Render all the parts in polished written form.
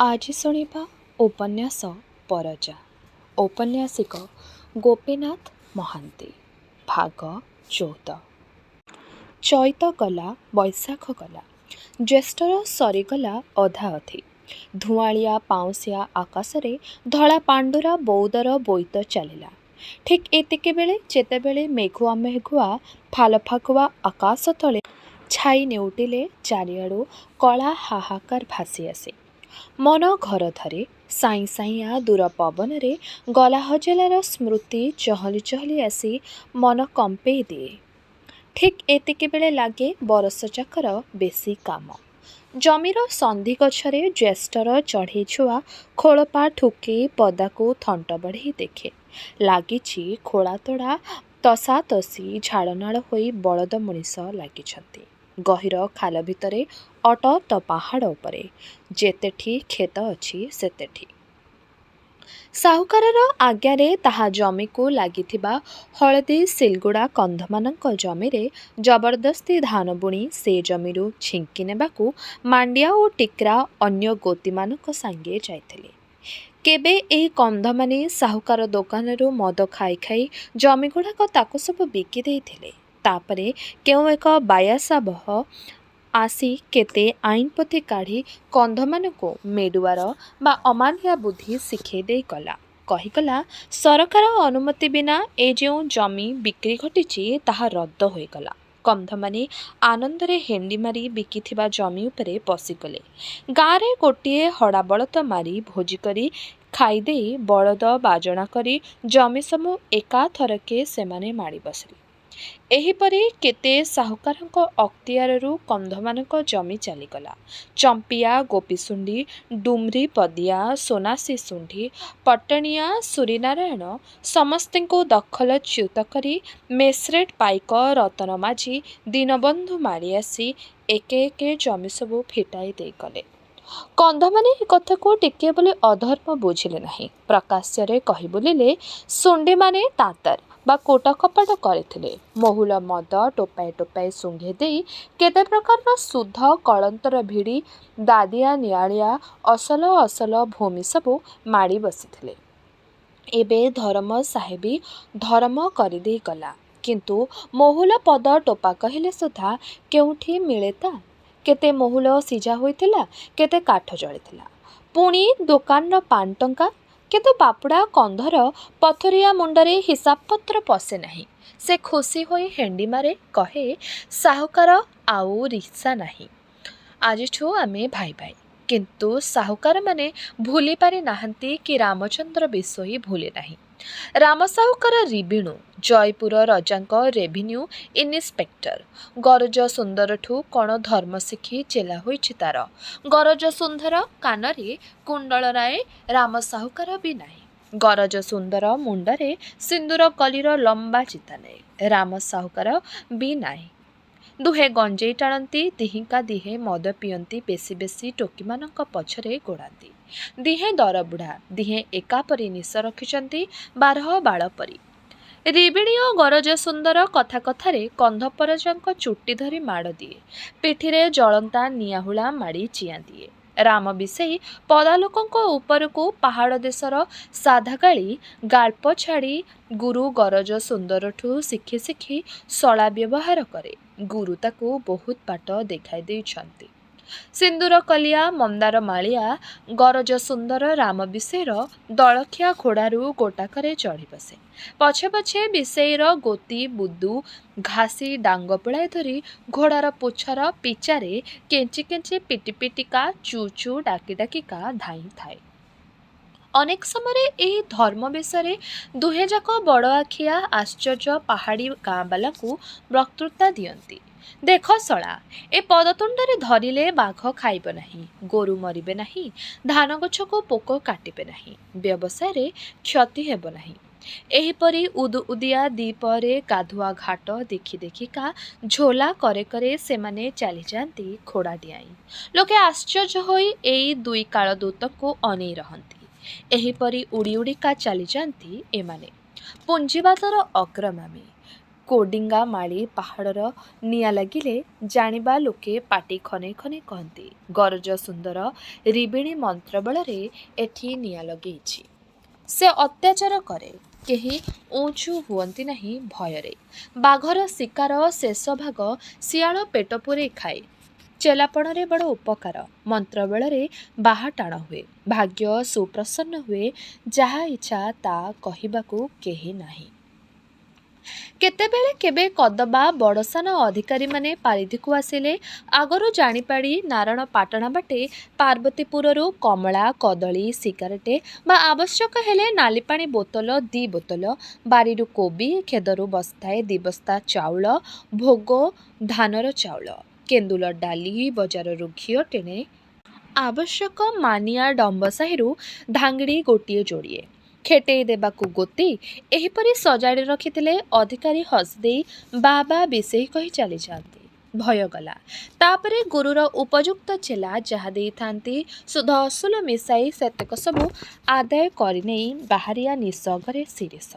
ଆଜି ଶୁଣିବା ଉପନ୍ୟାସ ପରଜା। ଔପନ୍ୟାସିକ ଗୋପୀନାଥ ମହାନ୍ତି। ଭାଗ 14। ଚୈତ ଗଲା, ବୈଶାଖ ଗଲା, ଜ୍ୟେଷ୍ଠର ସରିଗଲା ଅଧାଅଧି। ଧୂଆଁଳିଆ ପାଉଁଶିଆ ଆକାଶରେ ଧଳା ପାଣ୍ଡୁରା ବଉଦର ବୋଇତ ଚାଲିଲା। ଠିକ୍ ଏତିକିବେଳେ ଯେତେବେଳେ ମେଘୁଆ ମେଘୁଆ ଫାଲଫାକୁଆ ଆକାଶ ତଳେ ଛାଇ ନେଉଟିଲେ ଚାରିଆଡ଼ୁ କଳା ହାହାକାର ଭାସି ଆସେ। ମନ ଘର ଧରେ। ସାଇଁ ସାଇଁଆ ଦୂର ପବନରେ ଗଲା ହଜଲାର ସ୍ମୃତି ଚହଲି ଚହଲି ଆସି ମନ କମ୍ପେଇ ଦିଏ। ଠିକ୍ ଏତିକିବେଳେ ଲାଗେ ବରଷଯାକର ବେଶୀ କାମ। ଜମିର ସନ୍ଧି ଗଛରେ ଜ୍ୟେଷ୍ଠର ଚଢ଼େଇ ଛୁଆ ଖୋଳପା ଠୁକେଇ ପଦାକୁ ଥଣ୍ଟ ବଢ଼େଇ ଦେଖେ। ଲାଗିଛି ଖୋଳାତୋଡ଼ା, ତଷାତଷି, ଝାଳନାଳ ହୋଇ ବଳଦ ମଣିଷ ଲାଗିଛନ୍ତି। ଗହୀର ଖାଲ ଭିତରେ, ଅଟତ ପାହାଡ଼ ଉପରେ, ଯେତେଠି କ୍ଷେତ ଅଛି ସେତେଠି। ସାହୁକାରର ଆଜ୍ଞାରେ ତାହା ଜମିକୁ ଲାଗିଥିବା ହଳଦୀ ସିଲଗୁଡ଼ା କନ୍ଧମାନଙ୍କ ଜମିରେ ଜବରଦସ୍ତି ଧାନ ବୁଣି ସେ ଜମିରୁ ଛିଙ୍କି ନେବାକୁ ମାଣ୍ଡିଆ ଓ ଟିକ୍ରା ଅନ୍ୟ ଗୋତିମାନଙ୍କ ସାଙ୍ଗେ ଯାଇଥିଲେ। କେବେ ଏହି କନ୍ଧମାନେ ସାହୁକାର ଦୋକାନରୁ ମଦ ଖାଇ ଖାଇ ଜମିଗୁଡ଼ାକ ତାକୁ ସବୁ ବିକି ଦେଇଥିଲେ। ତାପରେ କେଉଁ ଏକ ବାୟାସାବହ ଆସି କେତେ ଆଇନପୋଥି କାଢ଼ି କନ୍ଧମାନଙ୍କୁ ମେଡ଼ୁଆର ବା ଅମାନିଆ ବୁଦ୍ଧି ଶିଖେଇ ଦେଇ ଗଲା। କହିଗଲା, ସରକାର ଅନୁମତି ବିନା ଏ ଯେଉଁ ଜମି ବିକ୍ରି ଘଟିଛି ତାହା ରଦ୍ଦ ହୋଇଗଲା। କନ୍ଧମାନେ ଆନନ୍ଦରେ ହେଣ୍ଡି ମାରି ବିକିଥିବା ଜମି ଉପରେ ପଶିଗଲେ। ଗାଁରେ ଗୋଟିଏ ହଡ଼ା ବଳଦ ମାରି ଭୋଜି କରି ଖାଇଦେଇ ବଳଦ ବାଜଣା କରି ଜମି ସବୁ ଏକାଥରକେ ସେମାନେ ମାଡ଼ି ବସିଲେ। ଏହିପରି କେତେ ସାହୁକାରଙ୍କ ଅକ୍ତିଆରରୁ କନ୍ଧମାନଙ୍କ ଜମି ଚାଲିଗଲା। ଚମ୍ପିଆ, ଗୋପୀଶୁଣ୍ଢି, ଡୁମ୍ରିପଦିଆ, ସୋନାସି ଶୁଣ୍ଢି, ପଟଣିଆ, ସୂରିନାରାୟଣ ସମସ୍ତଙ୍କୁ ଦଖଲଚ୍ୟୁତ କରି ମେସ୍ରେଟ ପାଇକ, ରତନ ମାଝି, ଦୀନବନ୍ଧୁ ମାଡ଼ି ଆସି ଏକେ ଏକେ ଜମି ସବୁ ଫିଟାଇ ଦେଇଗଲେ। କନ୍ଧମାନେ ଏ କଥାକୁ ଟିକିଏ ବୋଲି ଅଧର୍ମ ବୁଝିଲେ ନାହିଁ। ପ୍ରକାଶ୍ୟରେ କହି ବୁଲିଲେ, ଶୁଣ୍ଢିମାନେ ତାନ୍ତର ବା କୋଟ କପାଟ କରିଥିଲେ। ମହୁଲ ମଦ ଟୋପାଏ ଟୋପାଏ ଶୁଙ୍ଘି ଦେଇ କେତେ ପ୍ରକାରର ଶୁଦ୍ଧ କଳନ୍ତର ଭିଡ଼ି ଦାଦିଆ ନିଆଳିଆ ଅସଲ ଅସଲ ଭୂମି ସବୁ ମାଡ଼ି ବସିଥିଲେ। ଏବେ ଧରମ ସାହେବୀ ଧରମ କରିଦେଇ ଗଲା। କିନ୍ତୁ ମହୁଲ ପଦ ଟୋପା କହିଲେ ସୁଦ୍ଧା କେଉଁଠି ମିଳେ ତା? କେତେ ମହୁଲ ସିଝା ହୋଇଥିଲା, କେତେ କାଠ ଜଳିଥିଲା। ପୁଣି ଦୋକାନର ପାନ ଟଙ୍କା। କିନ୍ତୁ ବାପୁଡ଼ା କନ୍ଧର ପଥରିଆ ମୁଣ୍ଡରେ ହିସାବପତ୍ର ପଶେ ନାହିଁ। ସେ ଖୁସି ହୋଇ ହେଣ୍ଡି ମାରେ, କହେ, ସାହୁକାର ଆଉ ରିସା ନାହିଁ। ଆଜିଠୁ ଆମେ ଭାଇ ଭାଇ। କିନ୍ତୁ ସାହୁକାରମାନେ ଭୁଲି ପାରି ନାହାନ୍ତି କି ରାମଚନ୍ଦ୍ର ବିଶୋଇ ଭୁଲି ନାହିଁ। ରାମ ସାହୁକାର ରିବିଣୁ, ଜୟପୁର ରଜାଙ୍କ ରେଭିନ୍ୟୁ ଇନିସ୍ପେକ୍ଟର। ଗରଜ ସୁନ୍ଦରଠୁ କ'ଣ ଧର୍ମ ଶିଖି ଚେଲା ହୋଇଛି ତାର। ଗରଜ ସୁନ୍ଦର କାନରେ କୁଣ୍ଡଳରାଏ, ରାମ ସାହୁକାର ବି ନାହିଁ। ଗରଜ ସୁନ୍ଦର ମୁଣ୍ଡରେ ସିନ୍ଦୁର କଲିର ଲମ୍ବା ଚିତାନାଏ, ରାମ ସାହୁକାର ବି ନାହିଁ। ଦୁହେଁ ଗଞ୍ଜେଇ ଟାଣନ୍ତି, ଦିହିଁକା ଦିହେଁ ମଦ ପିଅନ୍ତି, ବେଶୀ ବେଶୀ ଟୋକିମାନଙ୍କ ପଛରେ ଗୋଡ଼ାନ୍ତି। ଦିହେଁ ଦରବୁଢ଼ା, ଦିହେଁ ଏକାପରି ନିଶ ରଖିଛନ୍ତି, 12 ବାଳ ପରି। ରିବିଣୀ ଓ ଗରଜ ସୁନ୍ଦର କଥା କଥାରେ କନ୍ଧପରଜାଙ୍କ ଚୁଟି ଧରି ମାଡ଼ ଦିଏ, ପିଠିରେ ଜଳନ୍ତା ନିଆହୁଳା ମାଡ଼ି ଚିଆଁ ଦିଏ। ରାମ ବିଶେଇ ପଦାଲୋକଙ୍କ ଉପରକୁ ପାହାଡ଼ ଦେଶର ସାଧାଗାଳି ଗାଳ୍ପ ଛାଡ଼ି ଗୁରୁ ଗରଜ ସୁନ୍ଦରଠୁ ଶିଖି ଶିଖି ଶଳା ବ୍ୟବହାର କରେ। ଗୁରୁ ତାକୁ ବହୁତ ବାଟ ଦେଖାଇ ଦେଇଛନ୍ତି। ସିନ୍ଦୁର କଲିଆ ମନ୍ଦାର ମାଳିଆ ଗରଜ ସୁନ୍ଦର ରାମ ବିଶେଇର ଦଳଖିଆ ଘୋଡ଼ାରୁ ଗୋଟାକରେ ଚଢ଼ି ବସେ। ପଛେ ପଛେ ବିଶେଇର ଗୋତି ବୁଦୁ ଘାସି ଡାଙ୍ଗ ପୁଳାଏ ଧରି ଘୋଡ଼ାର ପୁଚ୍ଛର ପିଚାରେ କେଞ୍ଚି କେଞ୍ଚି ପିଟି ପିଟିକା ଚୁ ଚୁ ଡାକି ଡାକିକା ଧାଇଁ ଥାଏ। ଅନେକ ସମୟରେ ଏହି ଧର୍ମବେଶରେ ଦୁହେଁଯାକ ବଡ଼ ଆଖିଆ ଆଶ୍ଚର୍ଯ୍ୟ ପାହାଡ଼ୀ ଗାଁବାଲାଙ୍କୁ ବକ୍ତୃତା ଦିଅନ୍ତି। ଦେଖ ଶଳା, ଏ ପଦତୁଣ୍ଡରେ ଧରିଲେ ବାଘ ଖାଇବ ନାହିଁ, ଗୋରୁ ମରିବେ ନାହିଁ, ଧାନ ଗଛକୁ ପୋକ କାଟିବେ ନାହିଁ, ବ୍ୟବସାୟରେ କ୍ଷତି ହେବ ନାହିଁ। ଏହିପରି ଉଦୁଉଦିଆ ଦ୍ୱିପହରେ ଗାଧୁଆ ଘାଟ ଦେଖି ଦେଖିକା ଝୋଲା କରେ କରେ ସେମାନେ ଚାଲିଯାଆନ୍ତି ଘୋଡ଼ା ଡିଆଁଇ। ଲୋକେ ଆଶ୍ଚର୍ଯ୍ୟ ହୋଇ ଏଇ ଦୁଇ କାଳଦୂତଙ୍କୁ ଅନେଇ ରହନ୍ତି। ଏହିପରି ଉଡ଼ି ଉଡ଼ିକା ଚାଲିଯାଆନ୍ତି ଏମାନେ। ପୁଞ୍ଜିବାଦର ଅଗ୍ରଗାମୀ। କୋଡିଙ୍ଗା ମାଳି ପାହାଡ଼ର ନିଆଁ ଲାଗିଲେ ଜାଣିବା ଲୋକେ ପାଟି ଖନେଇ ଖନେଇ କହନ୍ତି, ଗରଜ ସୁନ୍ଦର ରିବିଣୀ ମନ୍ତ୍ର ବଳରେ ଏଠି ନିଆଁ ଲଗେଇଛି। ସେ ଅତ୍ୟାଚାର କରେ, କେହି ଉଁଚୁ ହୁଅନ୍ତି ନାହିଁ ଭୟରେ। ବାଘର ଶିକାର ଶେଷ ଭାଗ ଶିଆଳ ପେଟ ପୂରେଇ ଖାଏ। ଚେଲାପଣରେ ବଡ଼ ଉପକାର, ମନ୍ତ୍ର ବଳରେ ବାହା ଟାଣ ହୁଏ। ଭାଗ୍ୟ ସୁପ୍ରସନ୍ନ ହୁଏ, ଯାହା ଇଚ୍ଛା ତା କହିବାକୁ କେହି ନାହିଁ। କେତେବେଳେ କେବେ କଦବା ବଡ଼ସାନ ଅଧିକାରୀମାନେ ପାରିଧିକୁ ଆସିଲେ ଆଗରୁ ଜାଣିପାଡ଼ି ନାରଣ ପାଟଣା ବାଟେ ପାର୍ବତୀପୁରରୁ କମଳା, କଦଳୀ, ସିଗାରେଟେ ବା ଆବଶ୍ୟକ ହେଲେ ନାଲିପାଣି ବୋତଲ 2 ବୋତଲ, ବାରିରୁ କୋବି, ଖେଦରୁ ବସ୍ତାଏ 2 ବସ୍ତା ଚାଉଳ, ଭୋଗ ଧାନର ଚାଉଳ, କେନ୍ଦୁଲ ଡାଲି, ବଜାରରୁ ଘିଅ ଟେଣେ, ଆବଶ୍ୟକ ମାନିଆ ଡମ୍ବସାହିରୁ ଧାଙ୍ଗିଡ଼ି ଗୋଟିଏ ଯୋଡ଼ିଏ, ଖେଟେଇ ଦେବାକୁ ଗୋତି, ଏହିପରି ସଜାଡ଼ି ରଖିଥିଲେ। ଅଧିକାରୀ ହସିଦେଇ ବା ବା ବିଶେଇ କହି ଚାଲିଯାଆନ୍ତି। ଭୟ ଗଲା। ତାପରେ ଗୁରୁର ଉପଯୁକ୍ତ ଚେଲା ଯାହା ଦେଇଥାନ୍ତି ସୁଧ ଅସୁଲ ମିଶାଇ ସେତକ ସବୁ ଆଦାୟ କରିନେଇ ବାହାରିଆ ନିସଙ୍ଗରେ ଶିରିଷ।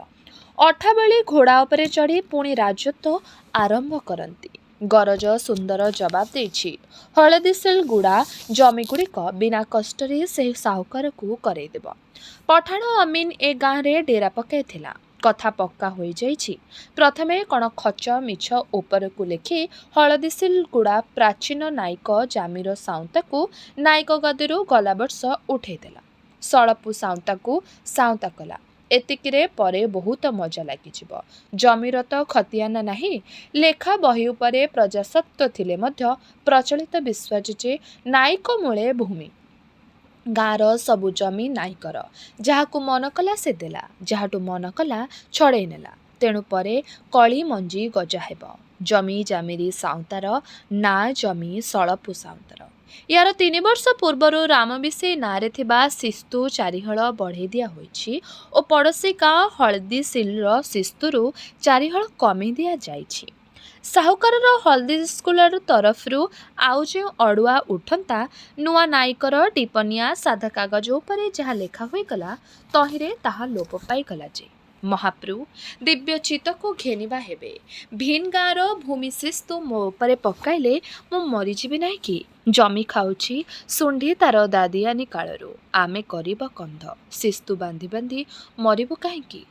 ଅଠାବଳି ଘୋଡ଼ା ଉପରେ ଚଢ଼ି ପୁଣି ରାଜତ୍ୱ ଆରମ୍ଭ କରନ୍ତି। ଗରଜ ସୁନ୍ଦର ଜବାବ ଦେଇଛି, ହଳଦୀସିଲଗୁଡ଼ା ଜମିଗୁଡ଼ିକ ବିନା କଷ୍ଟରେ ସେହି ସାହୁକାରକୁ କରେଇଦେବ। ପଠାଣ ଅମିନ ଏ ଗାଁରେ ଡେରା ପକାଇଥିଲା। କଥା ପକ୍କା ହୋଇଯାଇଛି। ପ୍ରଥମେ କ'ଣ ଖଚ ମିଛ ଉପରକୁ ଲେଖି ହଳଦୀସିଲଗୁଡ଼ା ପ୍ରାଚୀନ ନାଇକ ଜାମିର ସାଉନ୍ତାକୁ ନାଇକ ଗଦିରୁ ଗଲାବର୍ଷ ଉଠେଇଦେଲା। ସଳପୁ ସାଉନ୍ତାକୁ ସାଉନ୍ତା କଲା। ଏତିକିରେ ପରେ ବହୁତ ମଜା ଲାଗିଯିବ। ଜମିର ତ ଖତିଆନା ନାହିଁ। ଲେଖା ବହି ଉପରେ ପ୍ରଜାସତ୍ତ୍ୱ ଥିଲେ ମଧ୍ୟ ପ୍ରଚଳିତ ବିଶ୍ୱାସ ଯେ ନାଇକ ମୂଳେ ଭୂମି। ଗାଁର ସବୁ ଜମି ନାଇକର। ଯାହାକୁ ମନ କଲା ସେ ଦେଲା, ଯାହାଠୁ ମନ କଲା ଛଡ଼େଇ ନେଲା। ତେଣୁ ପରେ କଳି ମଞ୍ଜି ଗଜା ହେବ। ଜମି ଜାମିରି ସାଉନ୍ତାର ନାଁ ଜମି ସଳପୁ ସାଉନ୍ତାର। ୟାର 3 ବର୍ଷ ପୂର୍ବରୁ ରାମବିଶେଇ ନାଁରେ ଥିବା ଶିସ୍ତୁ 4 ହଳ ବଢ଼େଇ ଦିଆ ହୋଇଛି ଓ ପଡ଼ୋଶୀ ଗାଁ ହଳଦୀସିଲର ଶିସ୍ତୁରୁ 4 ହଳ କମେଇ ଦିଆଯାଇଛି। ସାହୁକାରର ହଳଦୀସିଲର ତରଫରୁ ଆଉ ଯେଉଁ ଅଡ଼ୁଆ ଉଠନ୍ତା, ନୂଆ ନାଇକର ଟିପନିଆ ସାଧା କାଗଜ ଉପରେ ଯାହା ଲେଖା ହୋଇଗଲା, ତହିଁରେ ତାହା ଲୋପ ପାଇଗଲା ଯେ। ମହାପ୍ରଭୁ ଦିବ୍ୟ ଚିତ୍ତକୁ ଘେନିବା ହେବେ। ଭିନ୍ ଗାଁର ଭୂମି ଶିସ୍ତୁ ମୋ ଉପରେ ପକାଇଲେ ମୁଁ ମରିଯିବି ନାହିଁ କି? ଜମି ଖାଉଛି ଶୁଣ୍ଢି ତାର ଦାଦିଆନି କାଳରୁ। ଆମେ କରିବ କନ୍ଧ। ଶିସ୍ତୁ ବାନ୍ଧି ବାନ୍ଧି ମରିବୁ କାହିଁକି?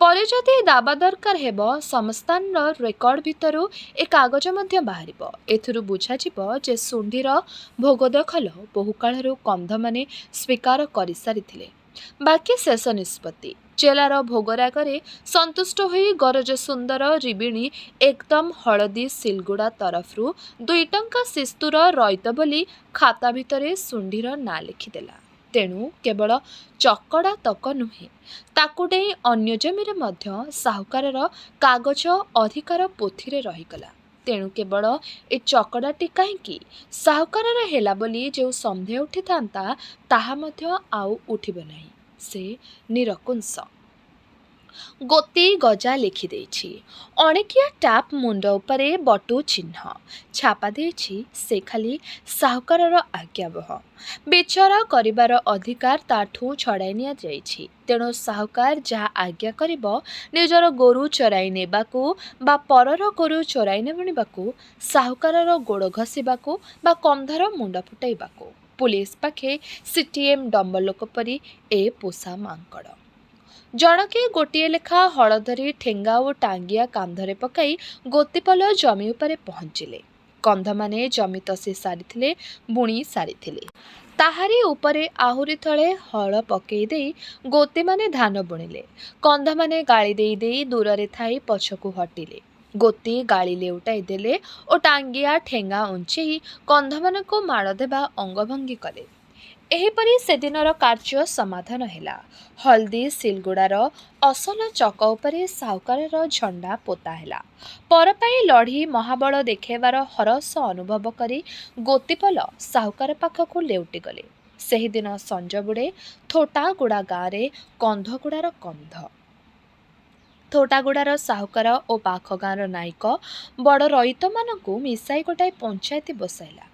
ପରେ ଯଦି ଦାବା ଦରକାର ହେବ, ସମସ୍ତାନର ରେକର୍ଡ ଭିତରୁ ଏ କାଗଜ ମଧ୍ୟ ବାହାରିବ। ଏଥିରୁ ବୁଝାଯିବ ଯେ ଶୁଣ୍ଢିର ଭୋଗଦଖଲ ବହୁକାଳରୁ କନ୍ଧମାନେ ସ୍ୱୀକାର କରିସାରିଥିଲେ। ବାକି ଶେଷ ନିଷ୍ପତ୍ତି। ଚେଲାର ଭୋଗରାଗରେ ସନ୍ତୁଷ୍ଟ ହୋଇ ଗରଜ ସୁନ୍ଦର ରିବିଣୀ ଏକଦମ ହଳଦୀସିଲଗୁଡ଼ା ତରଫରୁ 2 ଟଙ୍କା ଶିସ୍ତୁର ରଇତ ବୋଲି ଖାତା ଭିତରେ ଶୁଣ୍ଢିର ନାଁ ଲେଖିଦେଲା। ତେଣୁ କେବଳ ଚକଡ଼ା ତକ ନୁହେଁ, ତାକୁ ଡେଇଁ ଅନ୍ୟ ଜମିରେ ମଧ୍ୟ ସାହୁକାରର କାଗଜ ଅଧିକାର ପୋଥିରେ ରହିଗଲା। ତେଣୁ କେବଳ ଏ ଚକଡ଼ାଟି କାହିଁକି ସାହୁକାରର ହେଲା ବୋଲି ଯେଉଁ ସନ୍ଦେହ ଉଠିଥାନ୍ତା, ତାହା ମଧ୍ୟ ଆଉ ଉଠିବ ନାହିଁ। ସେ ନିରଙ୍କୁଶ। ଗୋତି ଗଜା ଲେଖିଦେଇଛି। ଅଣକିଆ ଟାପ୍ ମୁଣ୍ଡ ଉପରେ ବଟୁ ଚିହ୍ନ ଛାପା ଦେଇଛି। ସେ ଖାଲି ସାହୁକାରର ଆଜ୍ଞାବହ। ବିଚାର କରିବାର ଅଧିକାର ତାଠୁ ଛଡ଼ାଇ ନିଆଯାଇଛି। ତେଣୁ ସାହୁକାର ଯାହା ଆଜ୍ଞା କରିବ, ନିଜର ଗୋରୁ ଚରାଇ ନେବାକୁ ବା ପରର ଗୋରୁ ଚରାଇ ନେବାକୁ, ସାହୁକାରର ଗୋଡ଼ ଘଷିବାକୁ ବା କନ୍ଧର ମୁଣ୍ଡ ଫୁଟାଇବାକୁ, ପୁଲିସ ପାଖେ ସିଟିଏମ୍ ଡମ୍ବଲୋକ ପରି ଏ ପୋଷା ମାଙ୍କଡ଼। ଜଣକେ ଗୋଟିଏ ଲେଖା ହଳ ଧରି ଠେଙ୍ଗା ଓ ଟାଙ୍ଗିଆ କାନ୍ଧରେ ପକାଇ ଗୋତିପଲ ଜମି ଉପରେ ପହଞ୍ଚିଲେ। କନ୍ଧମାନେ ଜମି ତଷି ସାରିଥିଲେ, ବୁଣି ସାରିଥିଲେ। ତାହାରି ଉପରେ ଆହୁରି ଥଳେ ହଳ ପକେଇ ଦେଇ ଗୋତିମାନେ ଧାନ ବୁଣିଲେ। କନ୍ଧମାନେ ଗାଳି ଦେଇ ଦେଇ ଦୂରରେ ଥାଇ ପଛକୁ ହଟିଲେ। ଗୋତି ଗାଳି ଲେଉଟାଇ ଦେଲେ ଓ ଟାଙ୍ଗିଆ ଠେଙ୍ଗା ଉଞ୍ଚେଇ କନ୍ଧମାନଙ୍କୁ ମାଡ଼ ଦେବା ଅଙ୍ଗଭଙ୍ଗୀ କଲେ। ଏହିପରି ସେଦିନର କାର୍ଯ୍ୟ ସମାଧାନ ହେଲା। ହଳଦୀସିଲଗୁଡ଼ାର ଅସଲ ଚକ ଉପରେ ସାହୁକାରର ଝଣ୍ଡା ପୋତା ହେଲା। ପର ପାଇଁ ଲଢ଼ି ମହାବଳ ଦେଖାଇବାର ହରସ ଅନୁଭବ କରି ଗୋତିପଲ ସାହୁକାର ପାଖକୁ ଲେଉଟିଗଲେ। ସେହିଦିନ ସଞ୍ଜ ବୁଡ଼େ ଥୋଟାଗୁଡ଼ା ଗାଁରେ କନ୍ଧଗୁଡ଼ାର କନ୍ଧ। ଥୋଟାଗୁଡ଼ାର ସାହୁକାର ଓ ପାଖ ଗାଁର ନାଇକ ବଡ଼ ରଇତମାନଙ୍କୁ ମିଶାଇ ଗୋଟାଏ ପଞ୍ଚାୟତି ବସାଇଲା।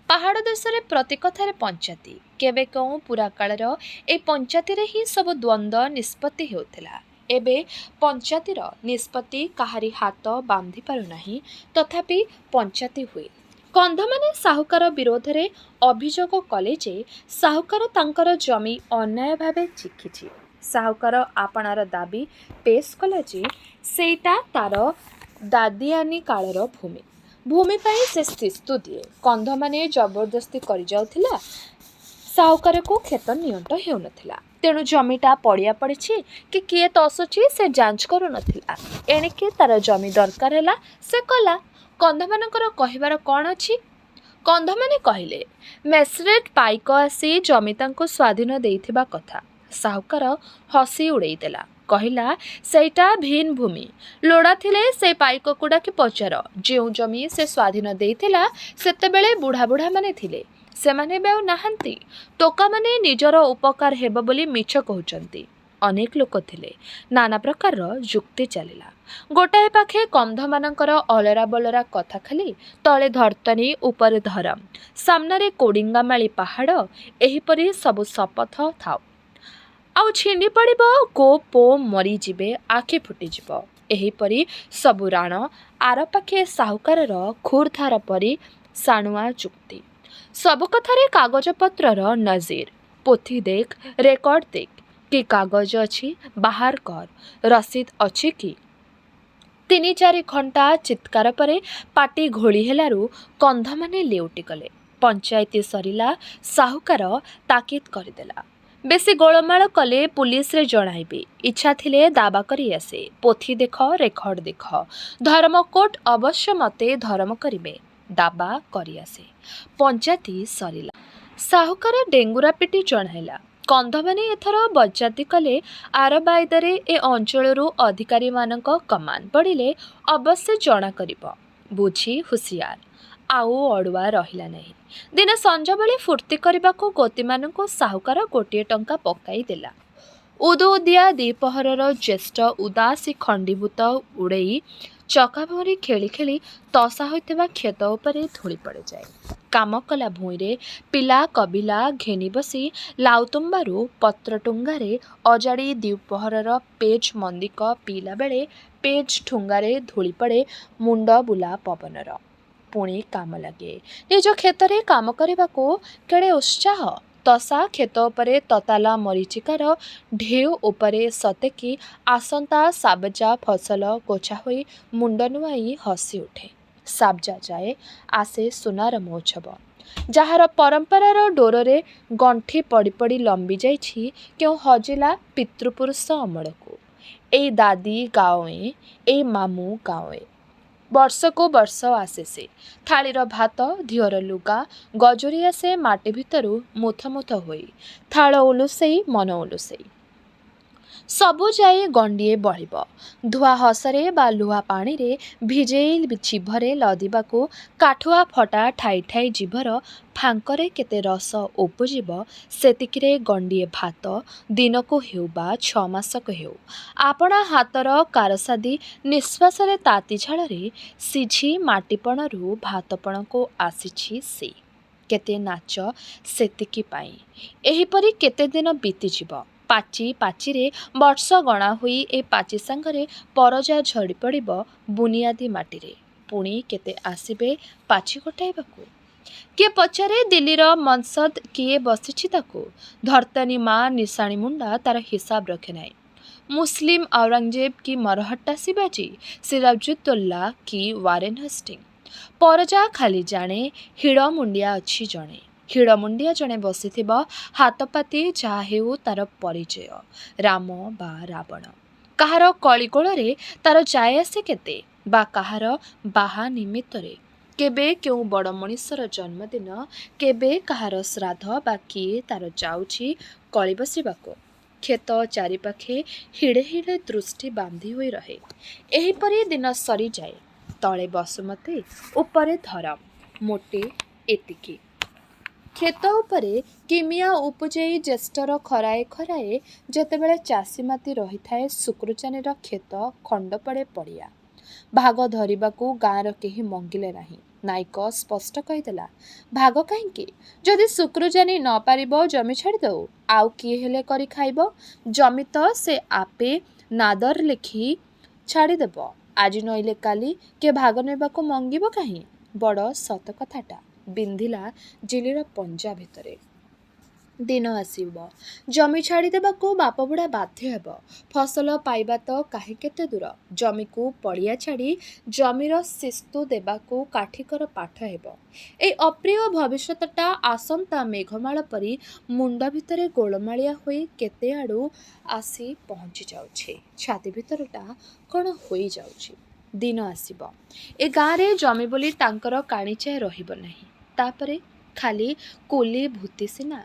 ପାହାଡ଼ ଦେଶରେ ପ୍ରତି କଥାରେ ପଞ୍ଚାୟତି। କେବେ କେଉଁ ପୁରାକାଳର ଏ ପଞ୍ଚାୟତିରେ ହିଁ ସବୁ ଦ୍ୱନ୍ଦ୍ୱ ନିଷ୍ପତ୍ତି ହେଉଥିଲା। ଏବେ ପଞ୍ଚାୟତର ନିଷ୍ପତ୍ତି କାହାରି ହାତ ବାନ୍ଧି ପାରୁନାହିଁ, ତଥାପି ପଞ୍ଚାୟତ ହୁଏ। କନ୍ଧମାନେ ସାହୁକାର ବିରୋଧରେ ଅଭିଯୋଗ କଲେ ଯେ ସାହୁକାର ତାଙ୍କର ଜମି ଅନ୍ୟାୟ ଭାବେ ଝିକିଛି। ସାହୁକାର ଆପଣାର ଦାବି ପେଶ କଲା ଯେ ସେଇଟା ତାର ଦାଦିଆନି କାଳର ଭୂମି ପାଇଁ ସେ ଶିସ୍ତୁ ଦିଏ। କନ୍ଧମାନେ ଜବରଦସ୍ତି କରିଯାଉଥିଲା, ସାହୁକାରକୁ କ୍ଷେତ ନିଅଣ୍ଟ ହେଉନଥିଲା। ତେଣୁ ଜମିଟା ପଡ଼ିଆ ପଡ଼ିଛି କି କିଏ ତସୁଛି ସେ ଯାଞ୍ଚ କରୁନଥିଲା। ଏଣିକି ତାର ଜମି ଦରକାର ହେଲା, ସେ କଲା। କନ୍ଧମାନଙ୍କର କହିବାର କ'ଣ ଅଛି? କନ୍ଧମାନେ କହିଲେ, ମେସ୍ରେଟ୍ ପାଇକ ଆସି ଜମି ତାଙ୍କୁ ସ୍ୱାଧୀନ ଦେଇଥିବା କଥା। ସାହୁକାର ହସି ଉଡ଼େଇଦେଲା, କହିଲା, ସେଇଟା ଭିନ୍ ଭୂମି। ଲୋଡ଼ା ଥିଲେ ସେ ପାଇକକୁ ଡାକି ପଚାର। ଯେଉଁ ଜମି ସେ ସ୍ୱାଧୀନ ଦେଇଥିଲା ସେତେବେଳେ ବୁଢ଼ାମାନେ ଥିଲେ, ସେମାନେ ଏବେ ଆଉ ନାହାନ୍ତି। ଟୋକାମାନେ ନିଜର ଉପକାର ହେବ ବୋଲି ମିଛ କହୁଛନ୍ତି। ଅନେକ ଲୋକ ଥିଲେ, ନାନା ପ୍ରକାରର ଯୁକ୍ତି ଚାଲିଲା। ଗୋଟାଏ ପାଖେ କନ୍ଧମାନଙ୍କର ଅଲରା ବଲରା କଥା ଖାଲି, ତଳେ ଧର୍ତ୍ତନୀ, ଉପରେ ଧରମ, ସାମ୍ନାରେ କୋଡ଼ିଙ୍ଗାମାଳି ପାହାଡ଼, ଏହିପରି ସବୁ ଶପଥ ଥାଉ। ଆଉ ଛିଣ୍ଡି ପଡ଼ିବ, ଗୋ ପୋ ମରିଯିବେ, ଆଖି ଫୁଟିଯିବ, ଏହିପରି ସବୁ ରାଣ। ଆର ପାଖେ ସାହୁକାରର ଖୁରଧାର ପରି ସାଣୁଆ ଯୁକ୍ତି। ସବୁ କଥାରେ କାଗଜପତ୍ରର ନଜିର। ପୋଥି ଦେଖ, ରେକର୍ଡ଼ ଦେଖ, କି କାଗଜ ଅଛି ବାହାର କର, ରସିଦ ଅଛି କି? 3-4 ଘଣ୍ଟା ଚିତ୍କାର ପରେ ପାଟି ଘୋଳି ହେଲାରୁ କନ୍ଧମାନେ ଲେଉଟି ଗଲେ। ପଞ୍ଚାୟତ ସରିଲା। ସାହୁକାର ତାକିଦ କରିଦେଲା, ବେଶୀ ଗୋଳମାଳ କଲେ ପୁଲିସରେ ଜଣାଇବି। ଇଚ୍ଛା ଥିଲେ ଦାବା କରି ଆସେ। ପୋଥି ଦେଖ, ରେକର୍ଡ଼ ଦେଖ। ଧର୍ମକୋର୍ଟ ଅବଶ୍ୟ ମତେ ଧରମ କରିବେ। ଦାବା କରି ଆସେ। ପଞ୍ଚାୟତ ସରିଲା। ସାହୁକାର ଡେଙ୍ଗୁରା ପିଟି ଜଣାଇଲା, କନ୍ଧମାନେ ଏଥର ବଜ୍ଜାତି କଲେ। ଆର ବାଇଦାରେ ଏ ଅଞ୍ଚଳରୁ ଅଧିକାରୀମାନଙ୍କ କମାନ୍ ପଡ଼ିଲେ ଅବଶ୍ୟ ଜଣା କରିବ। ବୁଝି ହୁସିଆର। ଆଉ ଅଡ଼ୁଆ ରହିଲା ନାହିଁ। ଦିନେ ସଞ୍ଜବେଳେ ଫୁର୍ତ୍ତି କରିବାକୁ ଗୋତିମାନଙ୍କୁ ସାହୁକାର 1 ଟଙ୍କା ପକାଇ ଦେଲା। ଉଦୁଉଦିଆ ଦ୍ୱିପହରର ଜ୍ୟେଷ୍ଠ ଉଦାସୀ ଖଣ୍ଡିଭୂତ ଉଡ଼େଇ ଚକାଭଉଁରୀ ଖେଳି ଖେଳି ତସା ହୋଇଥିବା କ୍ଷେତ ଉପରେ ଧୂଳି ପଡ଼ିଯାଏ। କାମ କଲା ଭୂଇଁରେ ପିଲା କବିଲା ଘେନି ବସି ଲାଉତୁମ୍ବାରୁ ପତ୍ରଟୁଙ୍ଗାରେ ଅଜାଡ଼ି ଦ୍ୱିପହରର ପେଜ ମନ୍ଦିକ ପିଇଲା ବେଳେ ପେଜ ଠୁଙ୍ଗାରେ ଧୂଳି ପଡ଼େ ମୁଣ୍ଡ ବୁଲା ପବନର। ପୁଣି କାମ ଲାଗେ। ନିଜ କ୍ଷେତରେ କାମ କରିବାକୁ କେଡ଼େ ଉତ୍ସାହ। ତସା କ୍ଷେତ ଉପରେ ତତାଲା ମରିଚିକାର ଢେଉ ଉପରେ ସତେକି ଆସନ୍ତା ସାବଜା ଫସଲ କୋଛା ହୋଇ ମୁଣ୍ଡ ନୁଆଁଇ ହସି ଉଠେ। ସାବଜା ଯାଏ, ଆସେ ସୁନାର ମହୋତ୍ସବ, ଯାହାର ପରମ୍ପରାର ଡୋରରେ ଗଣ୍ଠି ପଡ଼ି ପଡ଼ି ଲମ୍ବି ଯାଇଛି କେଉଁ ହଜିଲା ପିତୃପୁରୁଷ ଅମଳକୁ। ଏଇ ଦାଦି ଗାଓଏ, ଏଇ ମାମୁଁ ଗାଓଏ। ବର୍ଷକୁ ବର୍ଷ ଆସେ ସେ। ଥାଳିର ଭାତ, ଧିଅର ଲୁଗା, ଗଜୁରି ଆସେ ମାଟି ଭିତରୁ ମୁଥ ମୁଥ ହୋଇ। ଥାଳ ଉଲୁସେଇ, ମନ ଉଲୁସେଇ। ସବୁ ଯାଇ ଗଣ୍ଡିଏ ବଳିବ। ଧୁଆ ହସରେ ବା ଲୁହା ପାଣିରେ ଭିଜେଇ ଜିଭରେ ଲଦିବାକୁ କାଠୁଆ ଫଟା ଠାଇ ଠାଇ ଜିଭର ଫାଙ୍କରେ କେତେ ରସ ଉପୁଜିବ, ସେତିକିରେ ଗଣ୍ଡିଏ ଭାତ ଦିନକୁ ହେଉ ବା 6 ମାସକୁ ହେଉ। ଆପଣା ହାତର କାରସାଦି ନିଃଶ୍ୱାସରେ ତାତି ଝାଳରେ ସିଝି ମାଟିପଣରୁ ଭାତପଣକୁ ଆସିଛି ସେ। କେତେ ନାଚ ସେତିକି ପାଇଁ। ଏହିପରି କେତେ ଦିନ ବିତିଯିବ। ପାଚି ପାଚିରେ ବର୍ଷ ଗଣା ହୋଇ ଏ ପାଚି ସାଙ୍ଗରେ ପରଜା ଝଡ଼ି ପଡ଼ିବ ବୁନିଆଦି ମାଟିରେ। ପୁଣି କେତେ ଆସିବେ ପାଚି ଗୋଟାଇବାକୁ। କିଏ ପଚାରେ ଦିଲ୍ଲୀର ମନ୍ସଦ କିଏ ବସିଛି ତାକୁ। ଧର୍ତ୍ତନୀ ମା ନିଶାଣୀ ମୁଣ୍ଡା ତାର ହିସାବ ରଖେ ନାହିଁ। ମୁସଲିମ ଔରଙ୍ଗଜେବ କି ମରହଟ୍ଟା ଶିବାଜୀ, ସିରାଜୁଦ୍ଦୌଲା କି ୱାରେନ ହେଷ୍ଟିଙ୍ଗ। ପରଜା ଖାଲି ଜାଣେ ହିଡ଼ମୁଣ୍ଡିଆ ଅଛି ଜଣେ। ହିଡ଼ମୁଣ୍ଡିଆ ଜଣେ ବସିଥିବ ହାତପାତି, ଯାହା ହେଉ ତାର ପରିଚୟ, ରାମ ବା ରାବଣ। କାହାର କଳିଗୋଳରେ ତାର ଯାଏ ଆସେ କେତେ, ବା କାହାର ବାହା ନିମିତ୍ତରେ। କେବେ କେଉଁ ବଡ଼ ମଣିଷର ଜନ୍ମଦିନ, କେବେ କାହାର ଶ୍ରାଦ୍ଧ, ବା କିଏ ତାର ଯାଉଛି କଳି ବସିବାକୁ। କ୍ଷେତ ଚାରିପାଖେ ହିଡ଼େ ହିଡ଼େ ଦୃଷ୍ଟି ବାନ୍ଧି ହୋଇ ରହେ। ଏହିପରି ଦିନ ସରିଯାଏ। ତଳେ ବସୁମତୀ, ଉପରେ ଧରମ, ମୋଟେ ଏତିକି। କ୍ଷେତ ଉପରେ କିମିଆ ଉପୁଜେଇ ଜ୍ୟେଷ୍ଠର ଖରାଏ ଖରାଏ ଯେତେବେଳେ ଚାଷୀମାତି ରହିଥାଏ ଶୁକ୍ରଚାନୀର କ୍ଷେତ ଖଣ୍ଡପଡ଼େ ପଡ଼ିଆ। ଭାଗ ଧରିବାକୁ ଗାଁର କେହି ମଙ୍ଗିଲେ ନାହିଁ। ନାୟକ ସ୍ପଷ୍ଟ କହିଦେଲା, ଭାଗ କାହିଁକି? ଯଦି ଶୁକ୍ରଜାନି ନ ପାରିବ ଜମି ଛାଡ଼ିଦେଉ। ଆଉ କିଏ ହେଲେ କରି ଖାଇବ? ଜମି ତ ସେ ଆପେ ନାଦର ଲେଖି ଛାଡ଼ିଦେବ। ଆଜି ନଇଲେ କାଲି କିଏ ଭାଗ ନେବାକୁ ମଙ୍ଗିବ କାହିଁ? ବଡ଼ ସତ କଥାଟା ବିନ୍ଧିଲା ଜିଲିର ପଞ୍ଜା ଭିତରେ। ଦିନ ଆସିବ, ଜମି ଛାଡ଼ିଦେବାକୁ ବାପ ବୁଢ଼ା ବାଧ୍ୟ ହେବ। ଫସଲ ପାଇବା ତ କାହିଁ କେତେ ଦୂର। ଜମିକୁ ପଡ଼ିଆ ଛାଡ଼ି ଜମିର ଶିସ୍ତୁ ଦେବାକୁ କାଠିକର ପାଠ ହେବ। ଏଇ ଅପ୍ରିୟ ଭବିଷ୍ୟତଟା ଆସନ୍ତା ମେଘମାଳ ପରି ମୁଣ୍ଡ ଭିତରେ ଗୋଳମାଳିଆ ହୋଇ କେତେ ଆଡ଼ୁ ଆସି ପହଞ୍ଚି ଯାଉଛି। ଛାତି ଭିତରଟା କ'ଣ ହୋଇଯାଉଛି। ଦିନ ଆସିବ, ଏ ଗାଁରେ ଜମି ବୋଲି ତାଙ୍କର କାଣିଚାଏ ରହିବ ନାହିଁ। ତାପରେ ଖାଲି କୁଲି ଭୂତି ସିନା,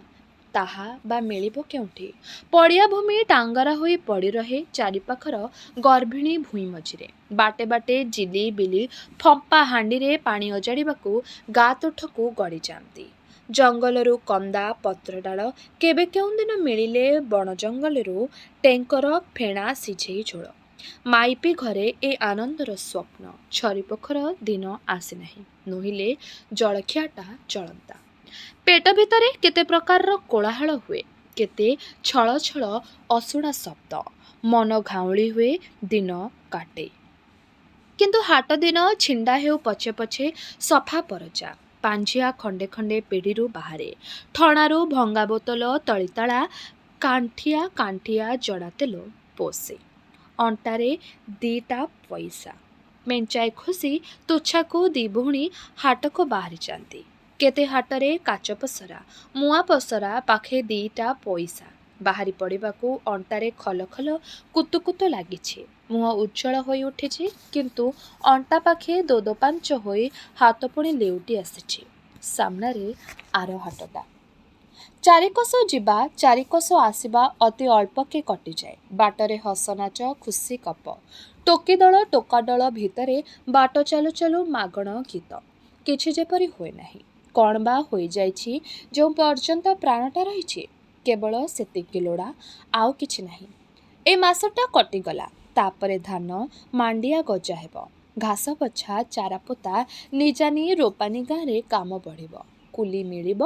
ତାହା ବା ମିଳିବ କେଉଁଠି? ପଡ଼ିଆ ଭୂମି ଟାଙ୍ଗରା ହୋଇ ପଡ଼ି ରହେ ଚାରିପାଖର ଗର୍ଭିଣୀ ଭୂଇଁ ମଝିରେ। ବାଟେ ବାଟେ ଜିଲି ବିଲି ଫମ୍ପା ହାଣ୍ଡିରେ ପାଣି ଅଜାଡ଼ିବାକୁ ଗାଁ ତୁଠକୁ ଗଡ଼ି ଯାଆନ୍ତି। ଜଙ୍ଗଲରୁ କନ୍ଦା ପତ୍ରଡାଳ, କେବେ କେଉଁଦିନ ମିଳିଲେ ବଣ ଜଙ୍ଗଲରୁ ଟେଙ୍କର ଫେଣା ସିଝେଇ ଝୋଳ। ମାଇପି ଘରେ ଏ ଆନନ୍ଦର ସ୍ୱପ୍ନ। ଛରିପୋଖର ଦିନ ଆସିନାହିଁ, ନୋହିଲେ ଜଳଖିଆଟା ଚଳନ୍ତା। ପେଟ ଭିତରେ କେତେ ପ୍ରକାରର କୋଳାହଳ ହୁଏ, କେତେ ଛଳ ଛଳ ଅଶୁଣା ଶବ୍ଦ। ମନ ଘାଉଳି ହୁଏ, ଦିନ କାଟେ। କିନ୍ତୁ ହାଟ ଦିନ ଛିଣ୍ଡା ହେଉ ପଛେ ପଛେ ସଫା ପରଜା। ପାଞ୍ଜିଆ ଖଣ୍ଡେ ଖଣ୍ଡେ ପିଢ଼ିରୁ ବାହାରେ। ଠଣାରୁ ଭଙ୍ଗା ବୋତଲ ତଳିତାଳା କାଣ୍ଠିଆ କାଣ୍ଠିଆ ଜଡ଼ା ତେଲ ପୋଷେ। ଅଣ୍ଟାରେ ଦି'ଟା ପଇସା। ମେଞ୍ଚାଏ ଖୁସି ତୁଚ୍ଛାକୁ ଦି ଭଉଣୀ ହାଟକୁ ବାହାରି ଯାଆନ୍ତି। କେତେ ହାଟରେ କାଚ ପସରା, ମୁଆଁ ପସରା ପାଖେ ଦି'ଟା ପଇସା। ବାହାରି ପଡ଼ିବାକୁ ଅଣ୍ଟାରେ ଖଲ ଖଲ କୁତୁ କୁତୁ ଲାଗିଛି। ମୁହଁ ଉଜ୍ଜ୍ୱଳ ହୋଇ ଉଠିଛି, କିନ୍ତୁ ଅଣ୍ଟା ପାଖେ ଦୋଦ ପାଞ୍ଚ ହୋଇ ହାତ ପୁଣି ଲେଉଟି ଆସିଛି। ସାମ୍ନାରେ ଆର ହାଟଟା। ଚାରିକୋଶ ଯିବା ଚାରିକୋଶ ଆସିବା ଅତି ଅଳ୍ପକେ କଟିଯାଏ। ବାଟରେ ହସନାଚ ଖୁସି ଗପ। ଟୋକୀ ଦଳ ଟୋକା ଦଳ ଭିତରେ ବାଟ ଚାଲୁ ଚାଲୁ ମାଗଣ ଗୀତ। କିଛି ଯେପରି ହୁଏ ନାହିଁ। କ'ଣ ବା ହୋଇଯାଇଛି ଯେଉଁ ପର୍ଯ୍ୟନ୍ତ ପ୍ରାଣଟା ରହିଛି? କେବଳ ସେତିକି ଲୋଡ଼ା, ଆଉ କିଛି ନାହିଁ। ଏ ମାସଟା କଟିଗଲା। ତାପରେ ଧାନ ମାଣ୍ଡିଆ ଗଜା ହେବ। ଘାସ ବଛା ଚାରାପୋତା ନିଜାନି ରୋପାନୀ ଗାଁରେ କାମ ବଢ଼ିବ। କୁଲି ମିଳିବ,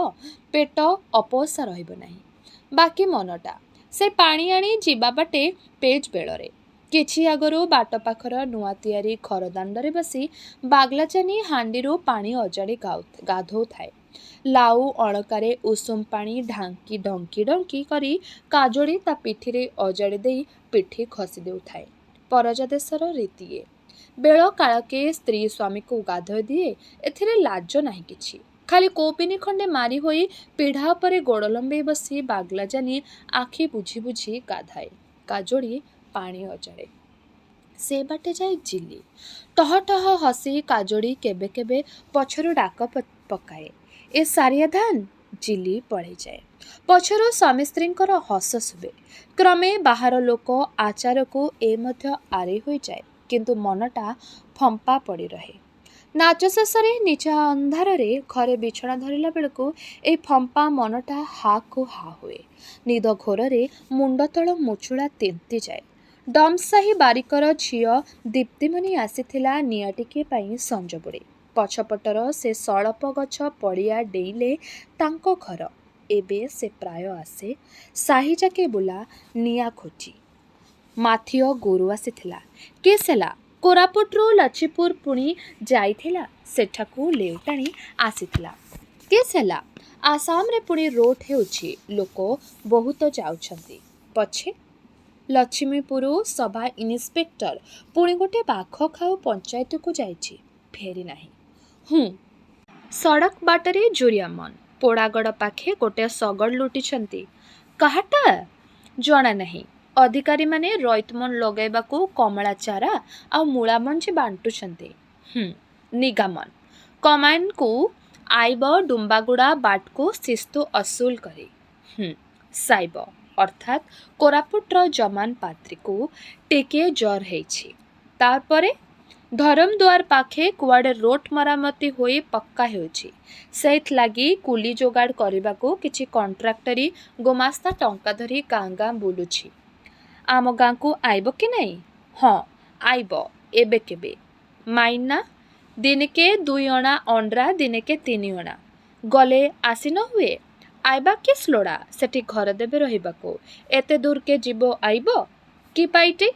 ପେଟ ଅପୋସା ରହିବ ନାହିଁ। ବାକି ମନଟା, ସେ ପାଣି ଆଣି ଯିବା ବାଟେ ପେଜ ବେଳରେ। କିଛି ଆଗରୁ ବାଟ ପାଖର ନୂଆ ତିଆରି ଘରଦାଣ୍ଡରେ ବସି ବାଗ୍ଲାଚାନି ହାଣ୍ଡିରୁ ପାଣି ଅଜାଡ଼ି ଗାଧୋଉଥାଏ। ଲାଉ ଅଳକାରେ ଉଷୁମ ପାଣି ଢାଙ୍କି ଡଙ୍କି ଡଙ୍କି କରି କାଜଳି ତା ପିଠିରେ ଅଜାଡ଼ି ଦେଇ ପିଠି ଘଷି ଦେଉଥାଏ। ପରଜା ଦେଶର ରୀତି ଏ। ବେଳ କାଳକେ ସ୍ତ୍ରୀ ସ୍ୱାମୀକୁ ଗାଧୋଇ ଦିଏ, ଏଥିରେ ଲାଜ ନାହିଁ କିଛି। ଖାଲି କୌପିନି ଖଣ୍ଡେ ମାରି ହୋଇ ପିଢ଼ା ଉପରେ ଗୋଡ଼ ଲମ୍ବେଇ ବସି ବାଗ୍ଲାଜାନି ଆଖି ବୁଜି ବୁଜି ଗାଧାଏ। କାଜଳି ପାଣି ଅଜାଡ଼େ। ସେ ବାଟେ ଯାଏ ଜିଲି। ଟହ ଟହ ହସି କାଜଳି କେବେ କେବେ ପଛରୁ ଡାକ ପକାଏ, ଏ ସାରିଆ ଧାନ। ଜିଲି ପଳେଇଯାଏ। ପଛରୁ ସ୍ୱାମୀ ସ୍ତ୍ରୀଙ୍କର ହସ ଶୁଭେ। କ୍ରମେ ବାହାର ଲୋକ ଆଚାରକୁ ଏ ମଧ୍ୟ ଆରେଇ ହୋଇଯାଏ, କିନ୍ତୁ ମନଟା ଫମ୍ପା ପଡ଼ି ରହେ। ନାଚ ଶେଷରେ ନିଜ ଅନ୍ଧାରରେ ଘରେ ବିଛଣା ଧରିଲା ବେଳକୁ ଏଇ ଫମ୍ପା ମନଟା ହାକୁ ହା ହୁଏ। ନିଦ ଘୋରରେ ମୁଣ୍ଡତଳ ମୁଚୁଳା ତିନ୍ତିଯାଏ। ଡମ୍ସାହି ବାରିକର ଝିଅ ଦୀପ୍ତିମନୀ ଆସିଥିଲା ନିଆଁ ଟିକିଏ ପାଇଁ ସଞ୍ଜବୁଡ଼େ। ପଛପଟର ସେ ସଳପ ଗଛ ପଡ଼ିଆ ଡେଇଁଲେ ତାଙ୍କ ଘର। ଏବେ ସେ ପ୍ରାୟ ଆସେ, ସାହିଯାକେ ବୁଲା ନିଆଁ ଖୋଜି। ମାଥିଅ ଗୋରୁ ଆସିଥିଲା। କେସ୍ ହେଲା, କୋରାପୁଟରୁ ଲଛିପୁର ପୁଣି ଯାଇଥିଲା, ସେଠାକୁ ଲେଉଟାଣି ଆସିଥିଲା। କେସ୍ ହେଲା, ଆସାମରେ ପୁଣି ରୋଟ ହେଉଛି, ଲୋକ ବହୁତ ଯାଉଛନ୍ତି। ପଛେ ଲଛିମିପୁର ସବା ଇନିସ୍ପେକ୍ଟର ପୁଣି ଗୋଟେ ବାଘ ଖାଉ ପଞ୍ଚାୟତକୁ ଯାଇଛି, ଫେରି ନାହିଁ। ସଡ଼କ ବାଟରେ ଜୁରିଆମନ। ପୋଡ଼ାଗଡ଼ ପାଖେ ଗୋଟେ ଶଗଡ଼ ଲୁଟିଛନ୍ତି। କାହାଟା? ଜଣା ନାହିଁ। ଅଧିକାରୀମାନେ ରଇତମନ ଲଗାଇବାକୁ କମଳା ଚାରା ଆଉ ମୂଳା ମଞ୍ଜି ବାଣ୍ଟୁଛନ୍ତି। ନିଗାମନ। କମାଇନକୁ ଆଇବ ଡୁମ୍ବାଗୁଡ଼ା ବାଟକୁ ଶିସ୍ତୁ ଅସୁଲ କରି। ସାଇବ ଅର୍ଥାତ୍ କୋରାପୁଟର ଜମାନ ପାଦ୍ରୀକୁ ଟିକିଏ ଜର ହେଇଛି। ତାପରେ ଧରମଦୁଆର ପାଖେ କୁଆଡ଼େ ରୋଟ ମରାମତି ହୋଇ ପକ୍କା ହେଉଛି। ସେଇଥିଲାଗି କୁଲି ଯୋଗାଡ଼ କରିବାକୁ କିଛି କଣ୍ଟ୍ରାକ୍ଟରୀ ଗୋମାସ୍ତା ଟଙ୍କା ଧରି ଗାଁ ଗାଁ ବୁଲୁଛି। ଆମ ଗାଁକୁ ଆଇବ କି ନାହିଁ? ହଁ, ଆଇବ ଏବେ କେବେ। ମାଇନା ଦିନକେ 2 ଅଣା ଅଣ୍ଡ୍ରା ଦିନକେ 3 ଅଣା ଗଲେ ଆସି ନ ହୁଏ ଆଇବା କି ସ୍ଲୋଡ଼ା ସେଠି ଘର ଦେବେ ରହିବାକୁ ଏତେ ଦୂରକେ ଯିବ ଆଇବ କି ପାଇଟି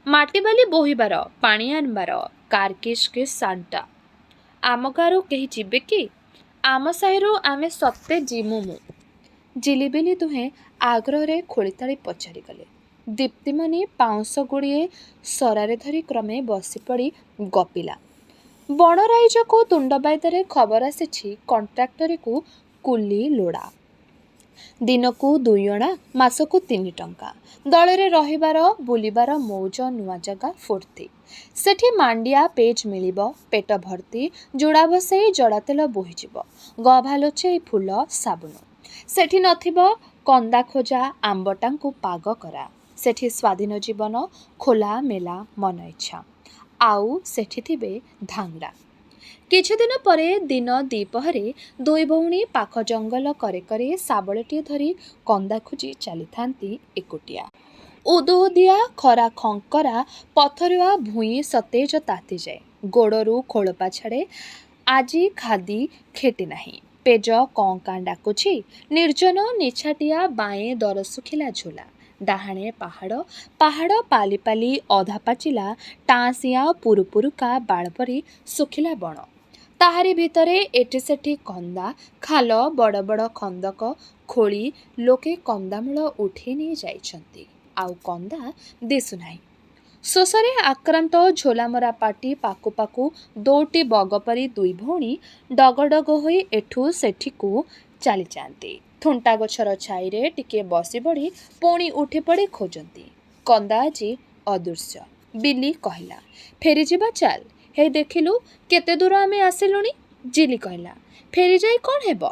ମାଟି ବାଲି ବୋହିବାର ପାଣି ଆଣିବାର କାର କିସ୍ କିସ୍ ସାଣ୍ଟା ଆମ ଗାଁରୁ କେହି ଯିବେ କି ଆମ ସାହିରୁ ଆମେ ସତେ ଯିମୁ ମୁଁ ଜିଲିବିଲି ଦୁହେଁ ଆଗ୍ରହରେ ଖୋଳିତାଳି ପଚାରିଗଲେ। ଦୀପ୍ତିମନୀ ପାଉଁଶ ଗୁଡ଼ିଏ ସରାରେ ଧରି କ୍ରମେ ବସିପଡ଼ି ଗପିଲା। ବଣରାଇଜକୁ ତୁଣ୍ଡବାଇଦାରେ ଖବର ଆସିଛି କଣ୍ଟ୍ରାକ୍ଟରୀକୁ କୁଲି ଲୋଡ଼ା। ଦିନକୁ 2 ଅଣା ମାସକୁ 3 ଟଙ୍କା ଦଳରେ ରହିବାର ବୁଲିବାର ମଉଜ ନୂଆ ଜାଗା ଫୁର୍ତ୍ତି ସେଠି ମାଣ୍ଡିଆ ପେଜ ମିଳିବ ପେଟ ଭର୍ତ୍ତି ଯୋଡ଼ା ବସେଇ ଜଡ଼ା ତେଲ ବୋହିଯିବ ଗଭା ଲୁଚେଇ ଫୁଲ ସାବୁନ ସେଠି ନଥିବ କନ୍ଦା ଖୋଜା ଆମ୍ବଟାଙ୍କୁ ପାଗ କରା ସେଠି ସ୍ୱାଧୀନ ଜୀବନ ଖୋଲା ମେଲା ମନ ଇଚ୍ଛା ଆଉ ସେଠି ଥିବେ ଧାଙ୍ଗଡ଼ା। କିଛିଦିନ ପରେ ଦିନ ଦ୍ୱିପହରେ 2 ଭଉଣୀ ପାଖ ଜଙ୍ଗଲ କରେ କରେ ଶାବଳଟିଏ ଧରି କନ୍ଦା ଖୋଜି ଚାଲିଥାନ୍ତି ଏକୁଟିଆ। ଉଦୁଉଦିଆ ଖରା ଖଙ୍କରା ପଥରୁଆ ଭୂଇଁ ସତେଜ ତାତିଯାଏ ଗୋଡ଼ରୁ ଖୋଳପା ଛାଡ଼େ ଆଜି ଖାଦି ଖେଟି ନାହିଁ ପେଜ କଁ କାଁ ଡାକୁଛି ନିର୍ଜନ ନିଛାଟିଆ ବାଏଁ ଦର ଶୁଖିଲା ଝୋଲା ଡାହାଣେ ପାହାଡ଼ ପାହାଡ଼ ପାଲି ପାଲି ଅଧା ପାଚିଲା ଟାଁସିଆ ପୁରୁପୁରୁକା ବାଳପରି ଶୁଖିଲା ବଣ ତାହାରି ଭିତରେ ଏଠି ସେଠି କନ୍ଦା ଖାଲ ବଡ଼ ବଡ଼ ଖନ୍ଦକ ଖୋଳି ଲୋକେ କନ୍ଦାମୂଳ ଉଠେଇ ନେଇ ଯାଇଛନ୍ତି ଆଉ କନ୍ଦା ଦିଶୁନାହିଁ। ଶୋଷରେ ଆକ୍ରାନ୍ତ ଝୋଲାମରା ପାଟି ପାକୁ ପାକୁ 2ଟି ବଗ ପରି 2 ଭଉଣୀ ଡଗଡଗ ହୋଇ ଏଠୁ ସେଠିକୁ ଚାଲିଯାଆନ୍ତି। ଥୁଣ୍ଟା ଗଛର ଛାଇରେ ଟିକିଏ ବସି ପଡ଼ି ପୁଣି ଉଠି ପଡ଼ି ଖୋଜନ୍ତି କନ୍ଦା ଆଜି ଅଦୃଶ୍ୟ। ବିଲି କହିଲା ଫେରିଯିବା ଚାଲ ହେ ଦେଖିଲୁ କେତେ ଦୂର ଆମେ ଆସିଲୁଣି ଜିଲି କହିଲା ଫେରିଯାଇ କ'ଣ ହେବ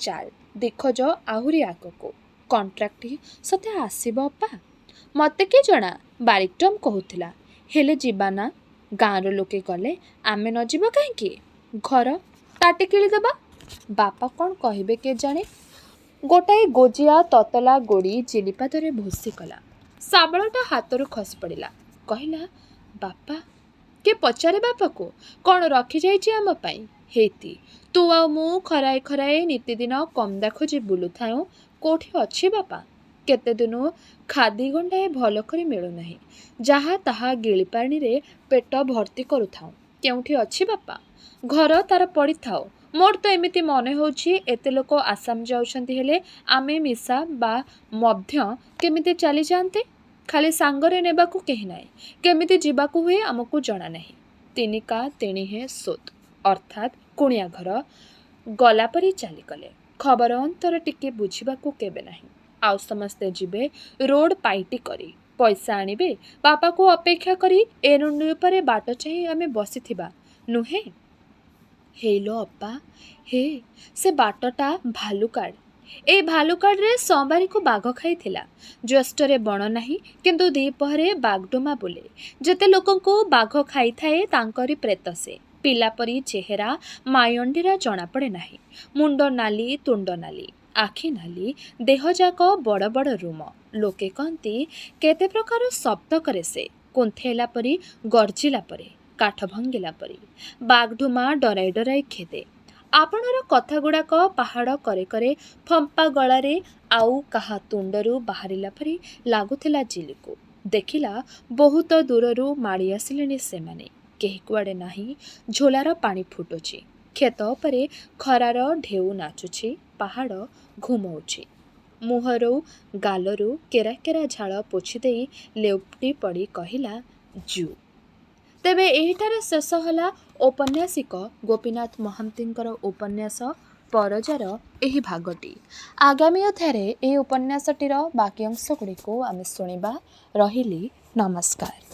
ଚାଲ ଦେଖଜ ଆହୁରି ଆଗକୁ କଣ୍ଟ୍ରାକ୍ଟ ସତେ ଆସିବ ଅପା ମୋତେ କି ଜଣା ବାରିକଟମ୍ କହୁଥିଲା ହେଲେ ଯିବା ନା ଗାଁର ଲୋକେ ଗଲେ ଆମେ ନ ଯିବା କାହିଁକି ଘର ତାଟି କିଳିଦେବା ବାପା କ'ଣ କହିବେ କେଜାଣି ଗୋଟାଏ ଗୋଜିଆ ତତଲା ଗୋଡ଼ି ଜିଲିପାଦରେ ଭୁସି କଲା ଶାବଳଟା ହାତରୁ ଖସି ପଡ଼ିଲା କହିଲା ବାପା କିଏ ପଚାରେ ବାପାକୁ କ'ଣ ରଖିଯାଇଛି ଆମ ପାଇଁ ହେଇତି ତୁ ଆଉ ମୁଁ ଖରାଏ ଖରାଏ ନିତିଦିନ କନ୍ଦା ଖୋଜି ବୁଲୁଥାଉଁ କେଉଁଠି ଅଛି ବାପା କେତେ ଦିନ ଖାଦି ଗଣ୍ଡାଏ ଭଲ କରି ମିଳୁନାହିଁ ଯାହା ତାହା ଗିଳିପାଣିରେ ପେଟ ଭର୍ତ୍ତି କରୁଥାଉଁ କେଉଁଠି ଅଛି ବାପା ଘର ତାର ପଡ଼ିଥାଉ ମୋର ତ ଏମିତି ମନେ ହେଉଛି ଏତେ ଲୋକ ଆସାମ ଯାଉଛନ୍ତି ହେଲେ ଆମେ ମିଶା ବା ମଧ୍ୟ କେମିତି ଚାଲିଯାଆନ୍ତେ ଖାଲି ସାଙ୍ଗରେ ନେବାକୁ କେହି ନାହିଁ କେମିତି ଯିବାକୁ ହୁଏ ଆମକୁ ଜଣା ନାହିଁ ତିନିକା ତେଣିହେ ସୋଦ ଅର୍ଥାତ୍ କୁଣିଆ ଘର ଗଲାପରି ଚାଲିଗଲେ ଖବର ଅନ୍ତର ଟିକେ ବୁଝିବାକୁ କେବେ ନାହିଁ ଆଉ ସମସ୍ତେ ଯିବେ ରୋଡ଼ ପାଇଟି କରି ପଇସା ଆଣିବେ ବାପାକୁ ଅପେକ୍ଷା କରି ଏରୁଣ୍ଡି ଉପରେ ବାଟ ଚାହିଁ ଆମେ ବସିଥିବା ନୁହେଁ ହେଇଲୋ ଅପା ହେ ସେ ବାଟଟା ଭାଲୁକାଡ଼ ଏଇ ଭାଲୁକାଡ଼ରେ ସୋମବାରୀକୁ ବାଘ ଖାଇଥିଲା ଜ୍ୟେଷ୍ଠରେ ବଣ ନାହିଁ କିନ୍ତୁ ଦ୍ୱିପହରେ ବାଘଡୁମା ବୁଲେ ଯେତେ ଲୋକଙ୍କୁ ବାଘ ଖାଇଥାଏ ତାଙ୍କରି ପ୍ରେତ ସେ ପିଲା ପରି ଚେହେରା ମାୟଣ୍ଡିରା ଜଣାପଡ଼େ ନାହିଁ ମୁଣ୍ଡ ନାଲି ତୁଣ୍ଡ ନାଲି ଆଖି ନାଲି ଦେହଯାକ ବଡ଼ ବଡ଼ ରୁମ ଲୋକେ କହନ୍ତି କେତେ ପ୍ରକାର ଶବ୍ଦ କରେ ସେ କୁନ୍ଥେଇଲା ପରି ଗର୍ଜିଲା ପରି କାଠ ଭାଙ୍ଗିଲା ପରି ବାଘଡୁମା ଡରାଇ ଡରାଇ ଖେଦେ ଆପଣର କଥାଗୁଡ଼ାକ ପାହାଡ଼ କରେ କରେ ଫମ୍ପା ଗଳାରେ ଆଉ କାହା ତୁଣ୍ଡରୁ ବାହାରିଲା ପରି ଲାଗୁଥିଲା ଜିଲିକୁ ଦେଖିଲା ବହୁତ ଦୂରରୁ ମାଡ଼ି ଆସିଲେଣି ସେମାନେ କେହି କୁଆଡ଼େ ନାହିଁ ଝୋଲାର ପାଣି ଫୁଟୁଛି କ୍ଷେତ ଉପରେ ଖରାର ଢେଉ ନାଚୁଛି ପାହାଡ଼ ଘୁମଉଛି ମୁହଁରୁ ଗାଲରୁ କେରା କେରା ଝାଳ ପୋଛିଦେଇ ଲେଉଟି ପଡ଼ି କହିଲା ଜୁ। ତେବେ ଏହିଠାରେ ଶେଷ ହେଲା ଔପନ୍ୟାସିକ ଗୋପୀନାଥ ମହାନ୍ତିଙ୍କର ଉପନ୍ୟାସ ପରଜାର ଏହି ଭାଗଟି। ଆଗାମୀ ଅଧ୍ୟାୟରେ ଏହି ଉପନ୍ୟାସଟିର ବାକି ଅଂଶ ଗୁଡ଼ିକୁ ଆମେ ଶୁଣିବା। ରହିଲି ନମସ୍କାର।